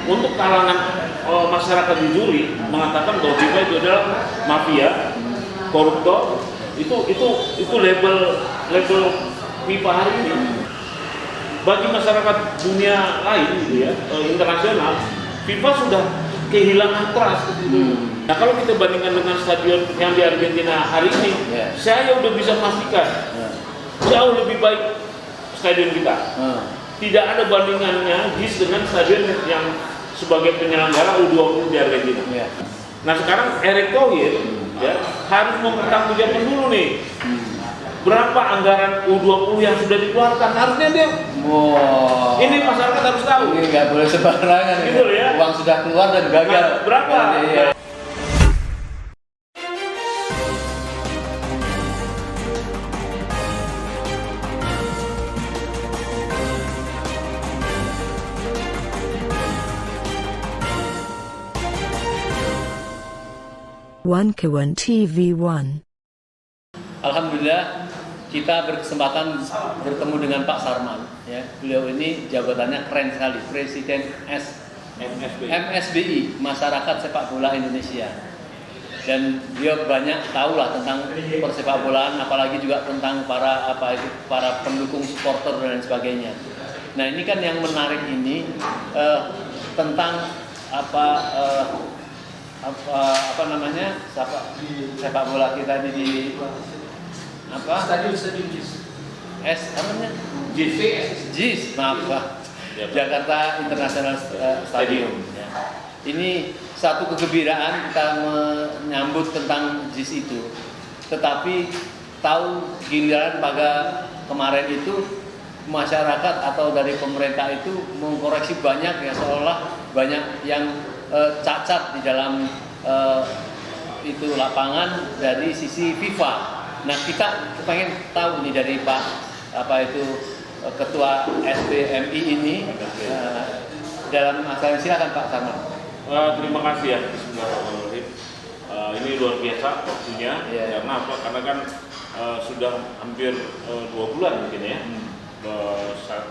untuk kalangan masyarakat di Zuri mengatakan bahwa FIFA itu adalah mafia, koruptor, itu label FIFA hari ini. Bagi masyarakat dunia lain gitu ya, internasional, FIFA sudah kehilangan trust gitu. Nah kalau kita bandingkan dengan stadion yang di Argentina hari ini, saya udah bisa memastikan jauh lebih baik stadion kita. Tidak ada bandingannya GIS dengan stadion yang sebagai penyelenggara U20 di Argentina. Nah sekarang Erick Thohir ya harus mempertanggungjawabkan dulu nih berapa anggaran U20 yang sudah dikeluarkan. Harusnya dia ini masyarakat harus tahu. Ini nggak boleh sembarangan gitu ya. Uang sudah keluar dan gagal. Nah, berapa? Iya. Wankawan TV One. Alhamdulillah kita berkesempatan bertemu dengan Pak Sarman. Ya, beliau ini jabatannya keren sekali, Presiden MSBI, Masyarakat Sepak Bola Indonesia. Dan dia banyak tahu lah tentang persepak bolaan, apalagi juga tentang para pendukung, supporter dan sebagainya. Nah ini kan yang menarik ini tentang sepak bola kita ini di Stadion JIS, maaf Pak, Jakarta International Stadium. Ya. Ini satu kegembiraan kita menyambut tentang JIS itu. Tetapi tahu giliran pada kemarin itu masyarakat atau dari pemerintah itu mengkoreksi banyak ya, seolah banyak yang cacat di dalam itu lapangan dari sisi FIFA. Nah kita pengen tahu nih dari Pak Ketua SBMI ini dalam masalah, silakan Pak Sarman. Terima kasih ya. Bismillahirrahmanirrahim. Ini luar biasa waktunya. Karena apa? Karena kan sudah hampir 2 bulan mungkin ya.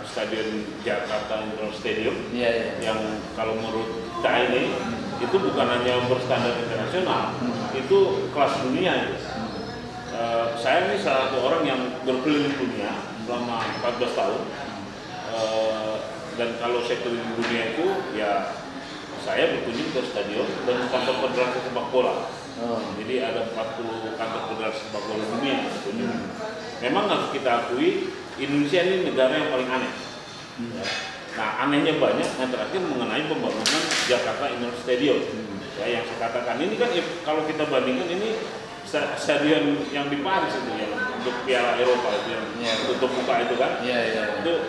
Stadion Jakarta International Stadium yang kalau menurut kita ini itu bukan hanya berstandar internasional, itu kelas dunia. Saya ini salah satu orang yang berkeliling dunia selama 14 tahun, dan kalau saya keliling dunia itu ya saya berkunjung ke stadion dan kantor federasi sepak bola. Jadi ada 40 kantor federasi sepak bola dunia yang memang harus kita akui Indonesia ini negara yang paling aneh. Nah anehnya banyak, yang terakhir mengenai pembangunan Jakarta International Stadium. Ya, yang saya katakan ini kan kalau kita bandingkan ini stadion yang di Paris itu yang untuk Piala Eropa itu yang tutup muka itu kan,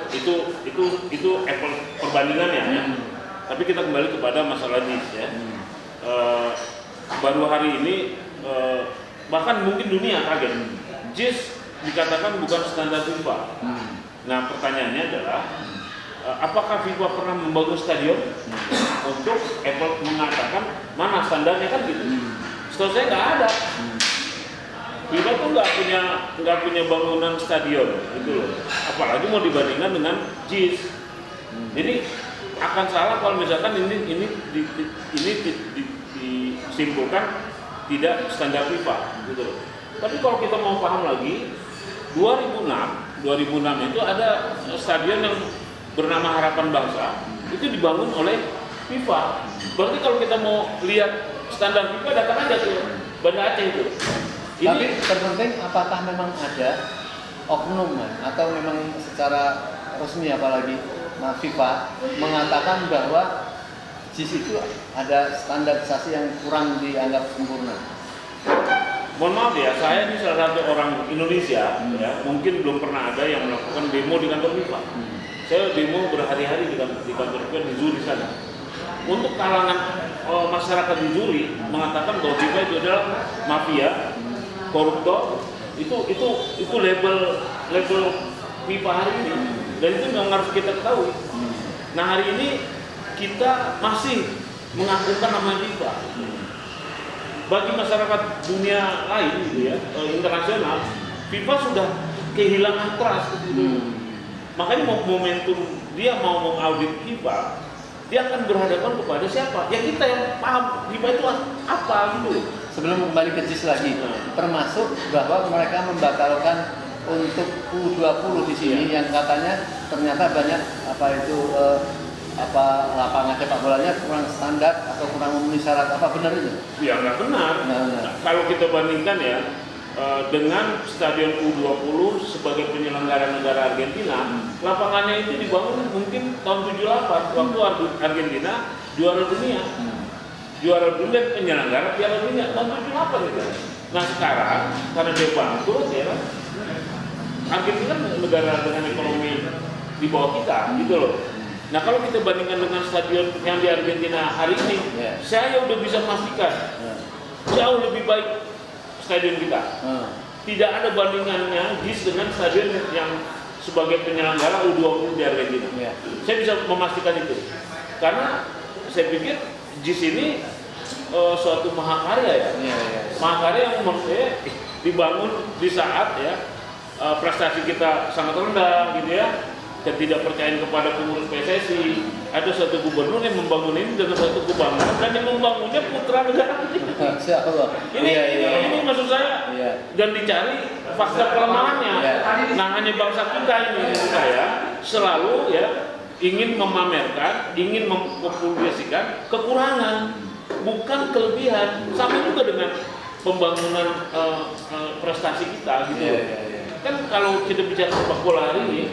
itu apple perbandingannya. Ya. Tapi kita kembali kepada masalah JIS ya. Baru hari ini bahkan mungkin dunia kaget, JIS dikatakan bukan standar FIFA. Nah pertanyaannya adalah apakah FIFA pernah membangun stadion untuk Apple mengatakan mana standarnya kan gitu? Setahu saya nggak ada. FIFA tuh nggak punya bangunan stadion gitu loh. Apalagi mau dibandingkan dengan JIS. Jadi akan salah kalau misalkan ini disimpulkan tidak standar FIFA gitu loh. Tapi kalau kita mau paham lagi, 2006 itu ada stadion yang bernama Harapan Bangsa, itu dibangun oleh FIFA. Berarti kalau kita mau lihat standar FIFA, datang aja ke Banda Aceh itu. Tapi terpenting apakah memang ada oknum atau memang secara resmi apalagi FIFA mengatakan bahwa JIS itu ada standarisasi yang kurang dianggap sempurna. Mohon maaf ya, saya ini salah satu orang Indonesia ya, mungkin belum pernah ada yang melakukan demo di kantor FIFA. Saya demo berhari-hari di kantor FIFA di Zuri sana. Untuk kalangan masyarakat di Zuri mengatakan bahwa FIFA itu adalah mafia, koruptor, itu label FIFA hari ini, dan itu yang harus kita ketahui. Nah hari ini kita masih mengagungkan nama FIFA. Bagi masyarakat dunia lain gitu ya, internasional, FIFA sudah kehilangan trust gitu. Makanya momentum dia mau mengaudit FIFA dia akan berhadapan kepada siapa? Ya kita yang paham hibah itu apa gitu. Sebelum kembali ke JIS lagi, termasuk bahwa mereka membatalkan untuk U20 di sini yang katanya ternyata banyak lapangan sepak bolanya kurang standar atau kurang memenuhi syarat, apa benar itu? Ya nggak benar. Kalau kita bandingkan ya dengan stadion U20 sebagai penyelenggara negara Argentina, lapangannya itu dibangun mungkin tahun 78 waktu Argentina juara dunia. Juara dunia penyelenggara Piala Dunia tahun 78 itu. Nah sekarang karena dia bangkrut ya, Argentina negara dengan ekonomi di bawah kita gitu loh. Nah kalau kita bandingkan dengan stadion yang di Argentina hari ini, saya udah bisa memastikan jauh lebih baik stadion kita. Tidak ada bandingannya JIS dengan stadion yang sebagai penyelenggara U20 di Argentina. Saya bisa memastikan itu. Karena saya pikir JIS ini suatu mahakarya ya. Mahakarya yang menurut saya dibangun di saat ya prestasi kita sangat rendah gitu ya. Ketidakpercayaan kepada pengurus PSSI. Ada satu gubernur yang membangun ini dengan satu kebanggaan dan yang membangunnya putra negara kita. Ini maksud saya dan dicari fakta kelemahannya. Nah hanya bangsa kita ini saya selalu ya ingin memamerkan, ingin mempublikasikan kekurangan, bukan kelebihan. Sama juga dengan pembangunan prestasi kita gitu. Kan kalau kita bicara sepak bola hari ini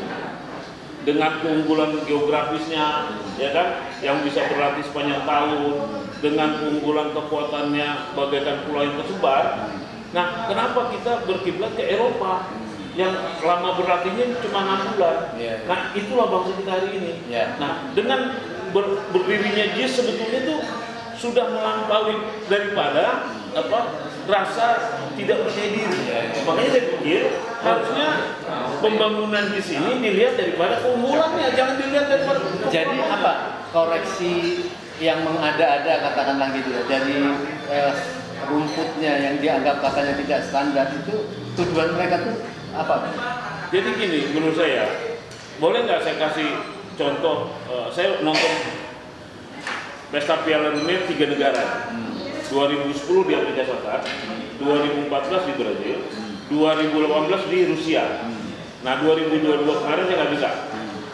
dengan keunggulan geografisnya ya kan yang bisa berlatih sepanjang tahun, dengan keunggulan kekuatannya bagaikan pulau yang tersebar. Nah kenapa kita berkiblat ke Eropa yang lama berlatihnya cuma 6 bulan. Nah itulah bangsa kita hari ini. Nah dengan berdirinya JIS sebetulnya itu sudah melampaui daripada rasa tidak percaya diri. Makanya saya pikir harusnya pembangunan di sini dilihat daripada keunggulannya, jangan dilihat daripada. Jadi apa koreksi yang mengada-ada katakanlah gitu ya dari rumputnya yang dianggap katanya tidak standar itu tujuan mereka tuh apa? Jadi gini menurut saya, boleh nggak saya kasih contoh? Saya nonton Pesta Piala Dunia 3 negara. 2010 di Afrika Selatan, 2014 di Brazil, 2018 di Rusia. Nah 2022 kemarin saya nggak bisa,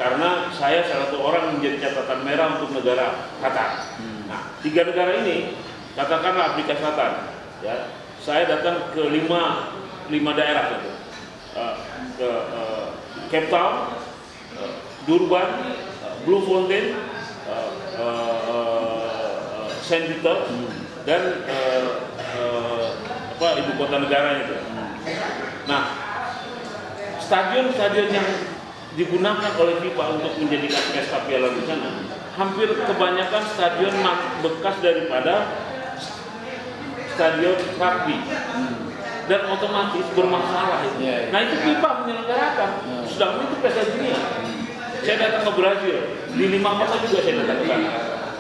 karena saya salah satu orang menjadi catatan merah untuk negara Qatar. Nah 3 negara ini, katakanlah Afrika Selatan, ya, saya datang ke 5 daerah gitu. Ke Cape Town, Durban, Bloemfontein, Saint Peter dan ibu kota negaranya itu. Nah, stadion-stadion yang digunakan oleh FIFA untuk menjadikan pesta Piala di sana, hampir kebanyakan stadion bekas daripada stadion rugby. Dan otomatis bermasalah itu. Nah itu FIFA menyelenggarakan. Sedangkan itu pesta dunia. Saya datang ke Brazil, di 5 kota juga saya datang ke sana.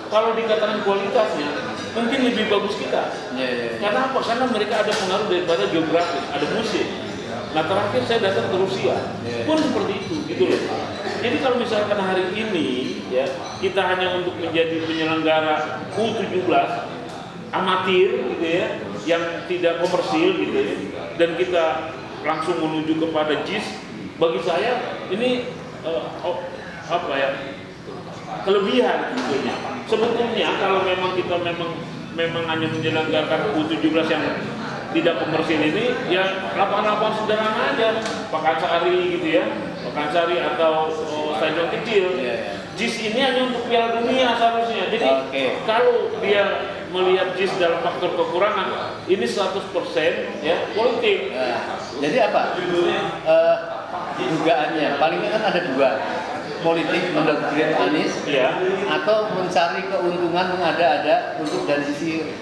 Kalau dikatakan kualitasnya, mungkin lebih bagus kita. Karena apa? Karena mereka ada pengaruh daripada geografis, ada musim. Nah terakhir saya datang ke Rusia, pun seperti itu, gitu loh. Jadi kalau misalkan hari ini, ya kita hanya untuk menjadi penyelenggara U17 amatir, gitu ya, yang tidak komersil, gitu ya, dan kita langsung menuju kepada JIS, bagi saya ini kelebihan sebetulnya. Sebetulnya kalau memang kita memang hanya menyelenggarakan U17 yang tidak komersil ini, ya lapangan-lapangan sederhana aja, Pakansari gitu ya, Pakansari atau stadion kecil. JIS ini hanya untuk Piala Dunia seharusnya. Jadi kalau dia melihat JIS dalam faktor kekurangan, ini 100% ya politik. Jadi apa? Dugaannya paling kan ada 2. Politik mendowngrade Anies, atau mencari keuntungan mengada-ada untuk dari sisi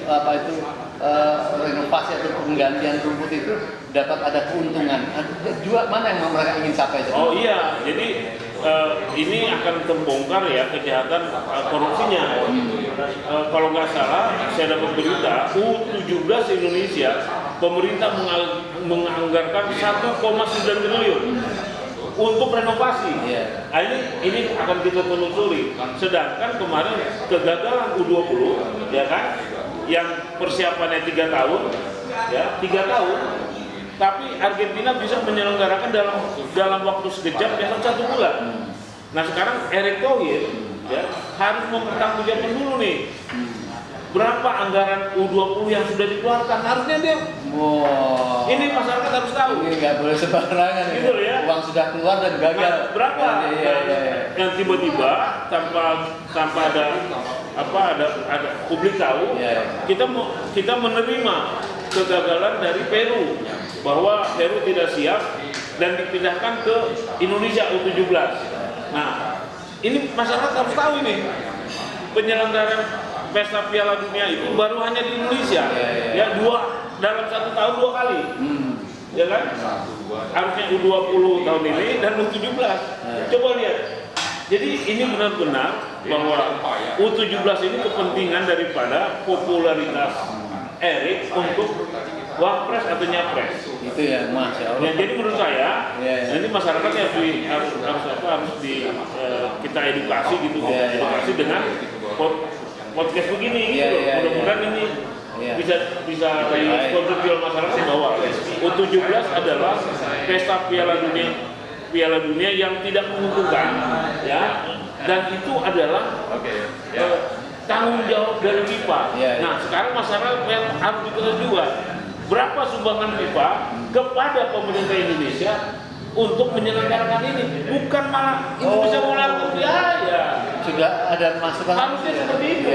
renovasi atau penggantian rumput itu dapat ada keuntungan. Dua mana yang mereka ingin capai? Oh iya, jadi ini akan terbongkar ya kejahatan korupsinya. Kalau nggak salah, saya dapat berita U17 Indonesia pemerintah menganggarkan 1,9 triliun untuk renovasi. Iya. Nah, ini akan kita telusuri. Sedangkan kemarin kegagalan U20, ya kan, yang persiapannya 3 tahun, ya 3 tahun, tapi Argentina bisa menyelenggarakan dalam waktu sekejap, ya 1 bulan. Nah sekarang Erick Thohir ya harus mempertanggungjawabkan dulu nih. Berapa anggaran U20 yang sudah dikeluarkan? Harusnya dia. Wow. Ini masyarakat harus tahu. Ini nggak boleh sembarangan Gitu ya. Uang sudah keluar dan gagal. Nah, berapa? Iya. Yang tiba-tiba tanpa ada publik tahu, Iya. kita menerima kegagalan dari Peru bahwa Peru tidak siap dan dipindahkan ke Indonesia U17. Nah, ini masyarakat harus tahu ini penyelenggaraan Pesta Piala Dunia itu baru hanya di Indonesia, ya dalam 1 tahun 2 kali, ya kan? Harusnya U20 tahun ini dan U17. Coba lihat. Jadi ini benar-benar bahwa U17 ini kepentingan daripada popularitas Erick untuk wapres atau nyapres. Itu ya, Masya Allah. Ya, jadi menurut saya, ini masyarakatnya harus kita edukasi gitu, edukasi dengan podcast begini gitu. Mudah-mudahan ini bisa konsumsi masyarakat bahwa U17 adalah pesta Piala Dunia yang tidak menguntungkan, ya, dan itu adalah tanggung jawab dari FIFA. Nah, sekarang masyarakat harus diketahui juga berapa sumbangan FIFA kepada pemerintah Indonesia untuk menyelenggarakan ini, bukan malah Indonesia mengeluarkan biaya. Sudah ada masukan. Harusnya seperti itu.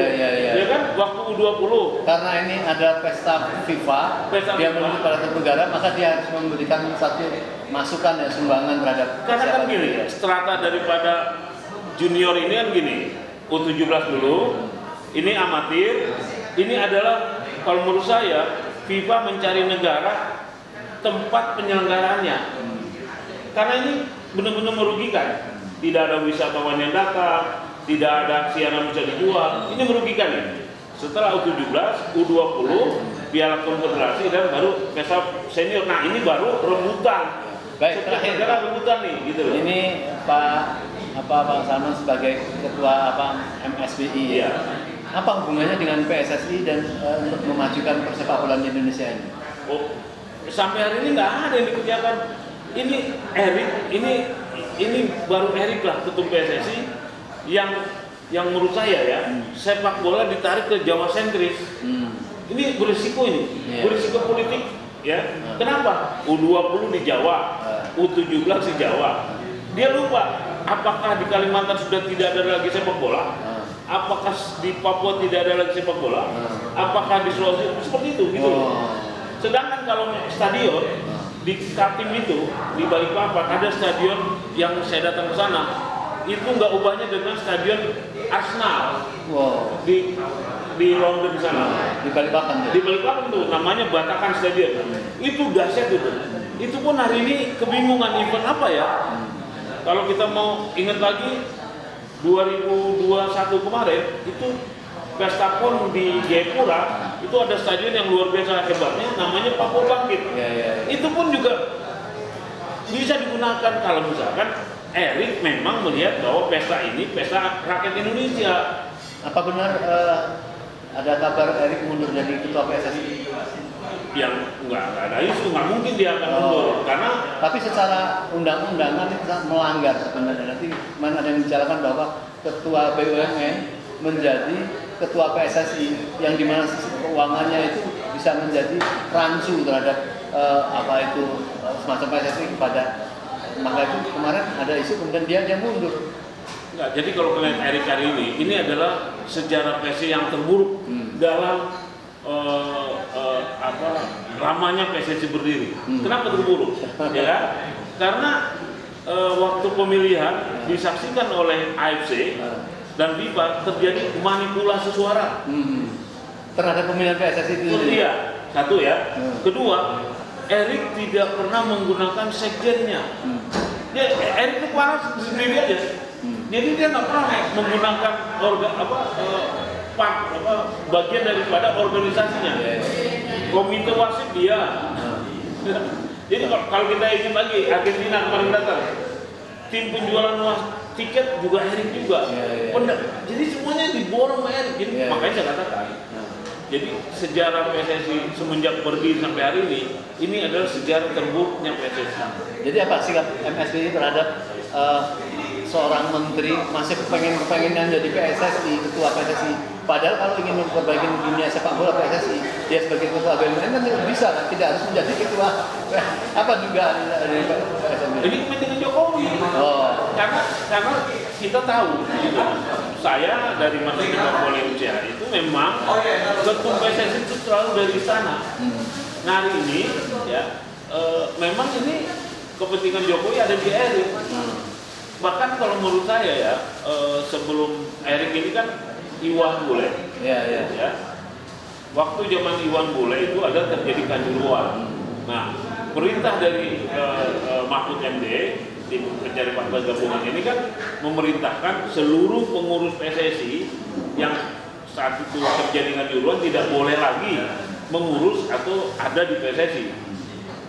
Ya kan, waktu U20. Karena ini ada pesta FIFA, dia menuju pada satu negara, maka dia harus memberikan satu masukan ya, sumbangan terhadap. Karena kan gini, strata daripada junior ini kan gini, U17 dulu, ini amatir, ini adalah kalau menurut saya FIFA mencari negara tempat penyelenggaraannya. Karena ini benar-benar merugikan. Tidak ada wisatawan yang datang, tidak ada siaran bisa dijual. Ini merugikan ya. Setelah U17, U20, Piala Konfederasi dan baru pesta senior. Nah, ini baru rebutan. Baik, terakhir rebutan nih, gitu loh. Ini Pak Salman sebagai ketua MSBI. Iya. Apa hubungannya dengan PSSI dan untuk memajukan persepak bola di Indonesia ini? Oh, sampai hari ini nggak ada yang dikerjakan. Ini Erick, ini baru Erick lah ketum PSSI yang menurut saya ya sepak bola ditarik ke Jawa sentris. Ini berisiko berisiko politik ya. Kenapa? U20 di Jawa, U17 di Jawa. Dia lupa apakah di Kalimantan sudah tidak ada lagi sepak bola? Apakah di Papua tidak ada lagi sepak bola? Apakah di Sulawesi seperti itu gitu loh. Sedangkan kalau stadion di Kaltim itu di Balikpapan ada stadion yang saya datang ke sana, itu nggak ubahnya dengan stadion Arsenal. Di London di sana. Di Balikpapan. Di Balikpapan tuh namanya Batakan Stadion. Itu dahsyat itu. Itu pun hari ini kebingungan event apa ya? Kalau kita mau ingat lagi 2021 kemarin itu Pesta PON di Jayapura itu ada stadion yang luar biasa hebatnya namanya Papua Bangkit. Itu pun juga bisa digunakan kalau misalkan Erick memang melihat bahwa pesta ini pesta rakyat Indonesia. Apa benar ada kabar Erick mundur dari ketua PSSI? Yang nggak ada isu, nggak mungkin dia akan mundur karena. Tapi secara undang-undangan itu melanggar sebenarnya. Nanti mana ada yang bicarakan bahwa ketua BUMN menjadi ketua PSSI yang dimana sisi keuangannya itu bisa menjadi rancu terhadap semacam PSSI kepada, maka itu kemarin ada isu kemudian dia mundur. Enggak, jadi kalau kalian Erick hari ini adalah sejarah PSSI yang terburuk dalam lamanya PSSI berdiri. Kenapa terburuk? Ya, karena waktu pemilihan disaksikan oleh AFC dan FIFA terjadi manipulasi suara terhadap pemilihan PSSI itu. Iya, satu ya. Kedua, Erick tidak pernah menggunakan sekjennya. Erick itu parah sendiri aja. Jadi dia nggak pernah menggunakan bagian daripada organisasinya. Komite wasit dia. Jadi kalau kita ingin lagi Argentina kemarin datang, tim penjualan tiket juga Erik juga. Jadi semuanya diborong sama Erik. Jadi makanya saya katakan, jadi sejarah PSSI semenjak berdiri sampai hari ini adalah sejarah terburuknya PSSI. Jadi apa sikap MSBI terhadap seorang menteri masih kepengen jadi PSSI, ketua PSSI? Padahal kalau ingin memperbaiki dunia sepak bola PSSI, dia sebagai ketua BUMN kan bisa kan, tidak harus menjadi ketua. Apa dugaan dari PSSI? Jadi kepentingan Jokowi. Karena kita tahu, gitu. Saya dari masa sepak bola Indonesia itu memang ketua PSSI itu selalu dari istana. Nah hari ini ya memang ini kepentingan Jokowi ada di Erik. Bahkan kalau menurut saya ya sebelum Erik ini kan Iwan Bule. Ya. Waktu zaman Iwan Bule itu ada terjadi kanjuruan. Nah, perintah dari Mahfud MD, tim pencari fakta gabungan ini kan memerintahkan seluruh pengurus PSSI yang saat itu terjadi kanjuruan tidak boleh lagi mengurus atau ada di PSSI.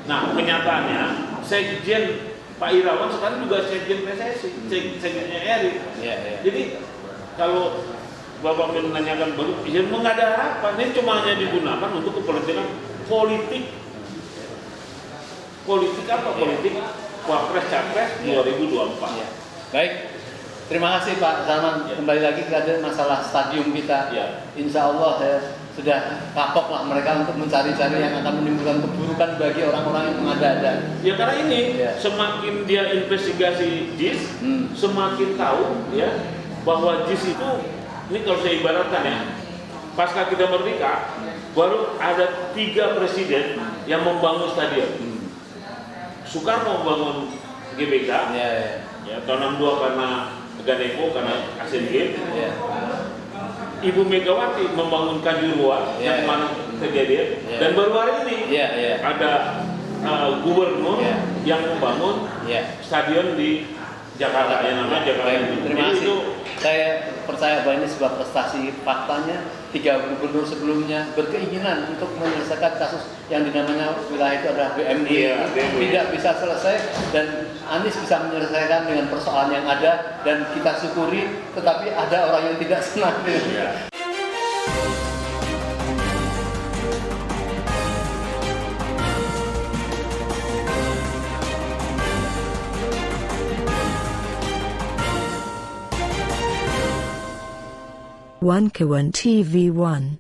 Nah, kenyataannya Sekjen Pak Irawan sekarang juga Sekjen PSSI, Sekjennya Erik. Jadi kalau Bapak menanyakan begitu, ya mengada harapan, ini cuma hanya digunakan untuk kepentingan politik. Politik apa? Politik Wapres Capres 2024. Baik, terima kasih Pak Salman. Kembali lagi ke masalah stadium kita. Insya Allah sudah kapok lah mereka untuk mencari-cari yang akan menimbulkan keburukan bagi orang-orang yang mengada-ada. Ya karena ini semakin dia investigasi JIS, semakin tahu ya bahwa JIS itu, ini kalau saya ibaratkan ya, pasca kita merdeka, baru ada 3 presiden yang membangun stadion. Soekarno membangun GBK, ya tahun 62 karena Ganevo, karena Asian Games. Ibu Megawati membangun Kanjuruhan yang kemarin kejadian, dan baru hari ini ada gubernur yang membangun stadion di Jakarta yang namanya Jakarta. Terima kasih. Saya percaya bahwa ini sebuah prestasi. Faktanya 3 gubernur sebelumnya berkeinginan untuk menyelesaikan kasus yang dinamanya wilayah itu adalah BMI. Tidak bisa selesai dan Anies bisa menyelesaikan dengan persoalan yang ada dan kita syukuri. Tetapi ada orang yang tidak senang. One Kawan TV 1